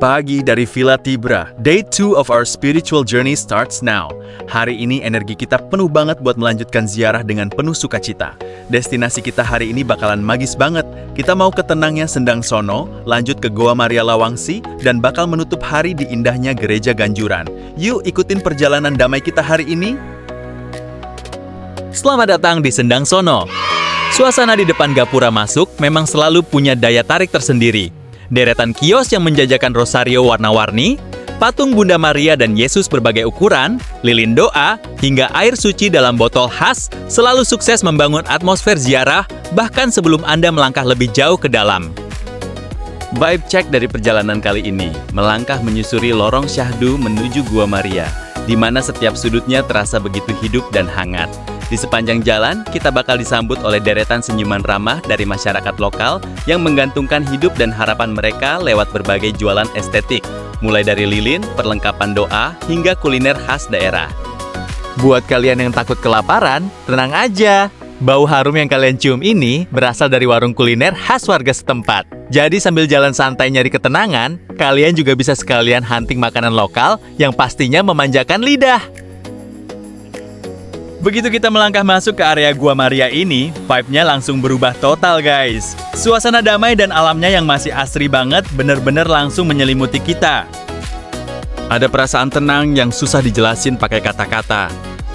Pagi dari Villa Tibra, Day 2 of our spiritual journey starts now. Hari ini energi kita penuh banget buat melanjutkan ziarah dengan penuh sukacita. Destinasi kita hari ini bakalan magis banget. Kita mau ke tenangnya Sendang Sono, lanjut ke Goa Maria Lawangsi, dan bakal menutup hari di indahnya Gereja Ganjuran. Yuk ikutin perjalanan damai kita hari ini. Selamat datang di Sendang Sono. Suasana di depan gapura masuk memang selalu punya daya tarik tersendiri. Deretan kios yang menjajakan rosario warna-warni, patung Bunda Maria dan Yesus berbagai ukuran, lilin doa, hingga air suci dalam botol khas selalu sukses membangun atmosfer ziarah bahkan sebelum Anda melangkah lebih jauh ke dalam. Vibe check dari perjalanan kali ini, melangkah menyusuri lorong syahdu menuju Gua Maria, di mana setiap sudutnya terasa begitu hidup dan hangat. Di sepanjang jalan, kita bakal disambut oleh deretan senyuman ramah dari masyarakat lokal yang menggantungkan hidup dan harapan mereka lewat berbagai jualan estetik, mulai dari lilin, perlengkapan doa, hingga kuliner khas daerah. Buat kalian yang takut kelaparan, tenang aja. Bau harum yang kalian cium ini berasal dari warung kuliner khas warga setempat. Jadi sambil jalan santai nyari ketenangan, kalian juga bisa sekalian hunting makanan lokal yang pastinya memanjakan lidah. Begitu kita melangkah masuk ke area Gua Maria ini, vibe-nya langsung berubah total guys. Suasana damai dan alamnya yang masih asri banget bener-bener langsung menyelimuti kita. Ada perasaan tenang yang susah dijelasin pakai kata-kata.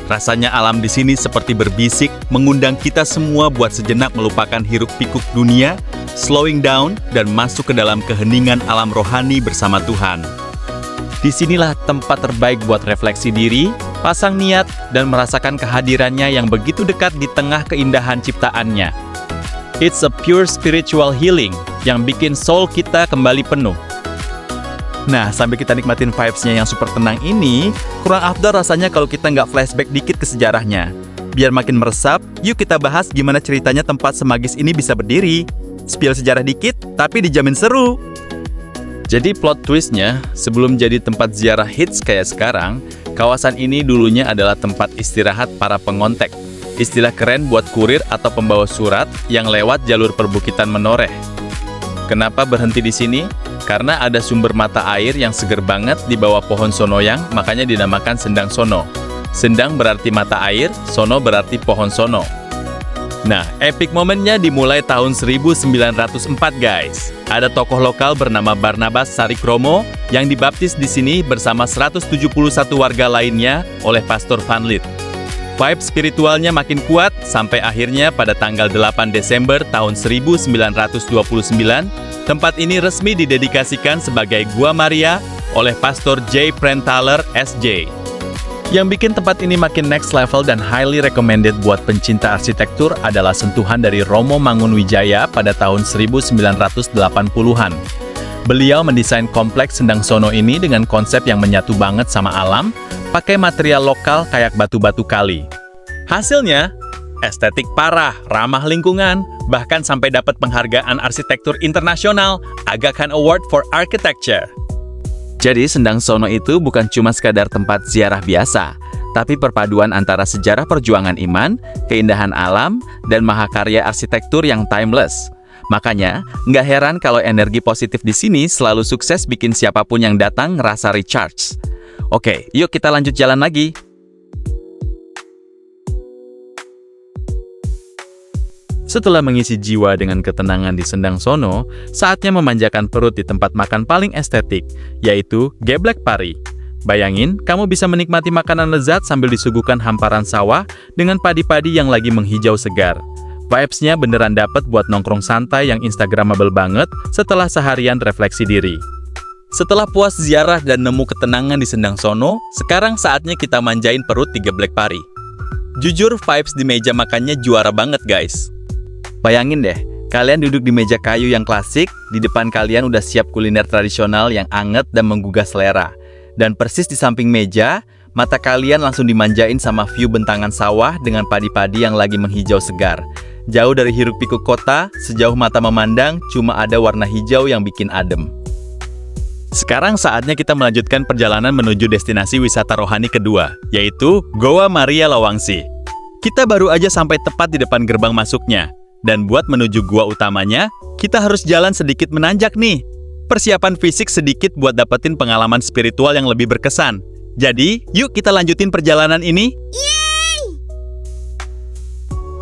Rasanya alam di sini seperti berbisik, mengundang kita semua buat sejenak melupakan hiruk-pikuk dunia, slowing down, dan masuk ke dalam keheningan alam rohani bersama Tuhan. Disinilah tempat terbaik buat refleksi diri, pasang niat, dan merasakan kehadirannya yang begitu dekat di tengah keindahan ciptaannya. It's a pure spiritual healing yang bikin soul kita kembali penuh. Nah, sambil kita nikmatin vibes-nya yang super tenang ini, kurang afdol rasanya kalau kita nggak flashback dikit ke sejarahnya. Biar makin meresap, yuk kita bahas gimana ceritanya tempat semagis ini bisa berdiri. Spill sejarah dikit, tapi dijamin seru. Jadi plot twist-nya, sebelum jadi tempat ziarah hits kayak sekarang, kawasan ini dulunya adalah tempat istirahat para pengontek. Istilah keren buat kurir atau pembawa surat yang lewat jalur perbukitan menoreh. Kenapa berhenti di sini? Karena ada sumber mata air yang seger banget di bawah pohon sonoyang, makanya dinamakan Sendang Sono. Sendang berarti mata air, sono berarti pohon sono. Nah, epic momennya dimulai tahun 1904 guys. Ada tokoh lokal bernama Barnabas Sarikromo yang dibaptis di sini bersama 171 warga lainnya oleh Pastor Van Lith. Vibe spiritualnya makin kuat sampai akhirnya pada tanggal 8 Desember tahun 1929, tempat ini resmi didedikasikan sebagai Gua Maria oleh Pastor J. Prenthaler, S.J. Yang bikin tempat ini makin next level dan highly recommended buat pencinta arsitektur adalah sentuhan dari Romo Mangunwijaya pada tahun 1980-an. Beliau mendesain kompleks Sendang Sono ini dengan konsep yang menyatu banget sama alam, pakai material lokal kayak batu-batu kali. Hasilnya, estetik parah, ramah lingkungan, bahkan sampai dapat penghargaan arsitektur internasional, Aga Khan Award for Architecture. Jadi Sendang Sono itu bukan cuma sekadar tempat ziarah biasa, tapi perpaduan antara sejarah perjuangan iman, keindahan alam, dan mahakarya arsitektur yang timeless. Makanya, nggak heran kalau energi positif di sini selalu sukses bikin siapapun yang datang ngerasa recharge. Oke, yuk kita lanjut jalan lagi. Setelah mengisi jiwa dengan ketenangan di Sendang Sono, saatnya memanjakan perut di tempat makan paling estetik, yaitu Geblek Pari. Bayangin, kamu bisa menikmati makanan lezat sambil disuguhkan hamparan sawah dengan padi-padi yang lagi menghijau segar. Vibes-nya beneran dapet buat nongkrong santai yang instagramable banget setelah seharian refleksi diri. Setelah puas ziarah dan nemu ketenangan di Sendang Sono, sekarang saatnya kita manjain perut di Geblek Pari. Jujur, vibes di meja makannya juara banget guys. Bayangin deh, kalian duduk di meja kayu yang klasik, di depan kalian udah siap kuliner tradisional yang anget dan menggugah selera. Dan persis di samping meja, mata kalian langsung dimanjain sama view bentangan sawah dengan padi-padi yang lagi menghijau segar. Jauh dari hiruk-pikuk kota, sejauh mata memandang, cuma ada warna hijau yang bikin adem. Sekarang saatnya kita melanjutkan perjalanan menuju destinasi wisata rohani kedua, yaitu Goa Maria Lawangsi. Kita baru aja sampai tepat di depan gerbang masuknya. Dan buat menuju gua utamanya, kita harus jalan sedikit menanjak nih. persiapan fisik sedikit buat dapetin pengalaman spiritual yang lebih berkesan. Jadi, yuk kita lanjutin perjalanan ini.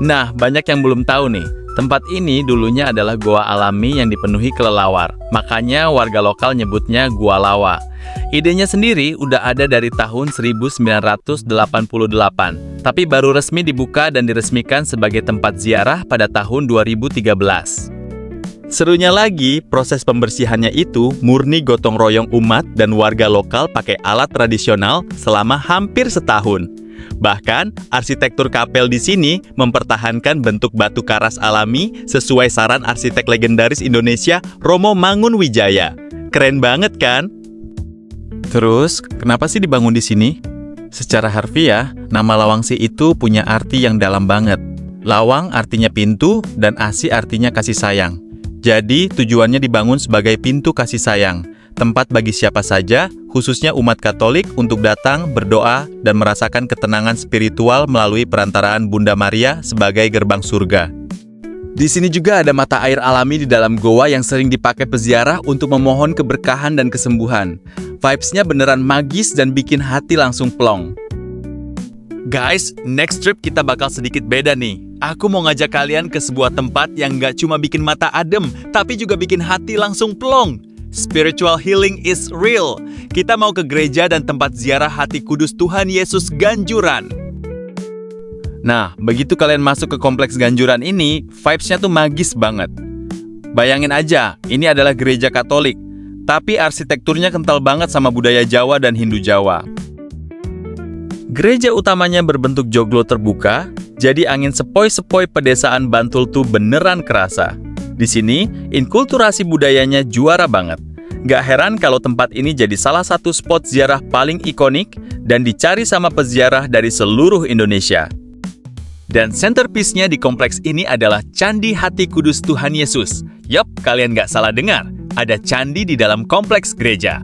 Nah, banyak yang belum tahu nih. Tempat ini dulunya adalah goa alami yang dipenuhi kelelawar. Makanya warga lokal nyebutnya Gua Lawa. Idenya sendiri udah ada dari tahun 1988, tapi baru resmi dibuka dan diresmikan sebagai tempat ziarah pada tahun 2013. Serunya lagi, proses pembersihannya itu murni gotong royong umat dan warga lokal pakai alat tradisional selama hampir setahun. Bahkan, arsitektur kapel di sini mempertahankan bentuk batu karas alami sesuai saran arsitek legendaris Indonesia Romo Mangunwijaya. Keren banget kan? Terus, kenapa sih dibangun di sini? Secara harfiah, nama Lawangsi itu punya arti yang dalam banget. Lawang artinya pintu dan Asi artinya kasih sayang. Jadi, tujuannya dibangun sebagai pintu kasih sayang. Tempat bagi siapa saja, khususnya umat Katolik untuk datang, berdoa, dan merasakan ketenangan spiritual melalui perantaraan Bunda Maria sebagai gerbang surga. Di sini juga ada mata air alami di dalam goa yang sering dipakai peziarah untuk memohon keberkahan dan kesembuhan. Vibes-nya beneran magis dan bikin hati langsung plong. Guys, next trip kita bakal sedikit beda nih. Aku mau ngajak kalian ke sebuah tempat yang gak cuma bikin mata adem, tapi juga bikin hati langsung plong. Spiritual healing is real. Kita mau ke gereja dan tempat ziarah hati kudus Tuhan Yesus Ganjuran. Nah, begitu kalian masuk ke kompleks Ganjuran ini, vibes-nya tuh magis banget. Bayangin aja, ini adalah gereja Katolik, tapi arsitekturnya kental banget sama budaya Jawa dan Hindu Jawa. Gereja utamanya berbentuk joglo terbuka, jadi angin sepoi-sepoi pedesaan Bantul tuh beneran kerasa. Di sini, inkulturasi budayanya juara banget. Gak heran kalau tempat ini jadi salah satu spot ziarah paling ikonik dan dicari sama peziarah dari seluruh Indonesia. Dan centerpiece-nya di kompleks ini adalah Candi Hati Kudus Tuhan Yesus. Yup, kalian gak salah dengar. Ada candi di dalam kompleks gereja.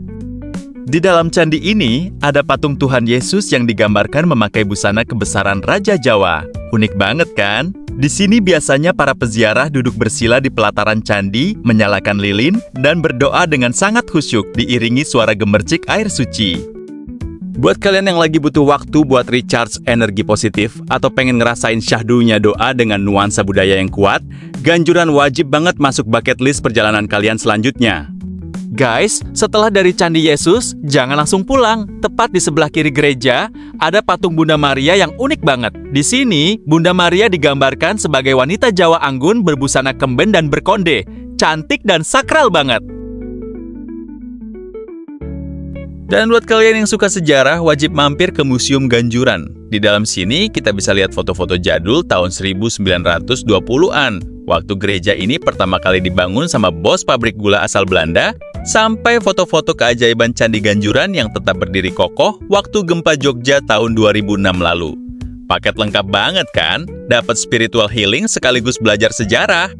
Di dalam candi ini, ada patung Tuhan Yesus yang digambarkan memakai busana kebesaran Raja Jawa. Unik banget kan? Di sini biasanya para peziarah duduk bersila di pelataran candi, menyalakan lilin, dan berdoa dengan sangat khusyuk diiringi suara gemercik air suci. Buat kalian yang lagi butuh waktu buat recharge energi positif atau pengen ngerasain syahdunya doa dengan nuansa budaya yang kuat, Ganjuran wajib banget masuk bucket list perjalanan kalian selanjutnya. Guys, setelah dari Candi Yesus, jangan langsung pulang. Tepat di sebelah kiri gereja, ada patung Bunda Maria yang unik banget. Di sini, Bunda Maria digambarkan sebagai wanita Jawa anggun berbusana kemben dan berkonde. Cantik dan sakral banget. Dan buat kalian yang suka sejarah, wajib mampir ke Museum Ganjuran. Di dalam sini, kita bisa lihat foto-foto jadul tahun 1920-an. Waktu gereja ini pertama kali dibangun sama bos pabrik gula asal Belanda, sampai foto-foto keajaiban Candi Ganjuran yang tetap berdiri kokoh waktu gempa Jogja tahun 2006 lalu. Paket lengkap banget kan? Dapat spiritual healing sekaligus belajar sejarah.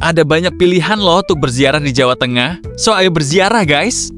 Ada banyak pilihan loh untuk berziarah di Jawa Tengah. So ayo berziarah guys!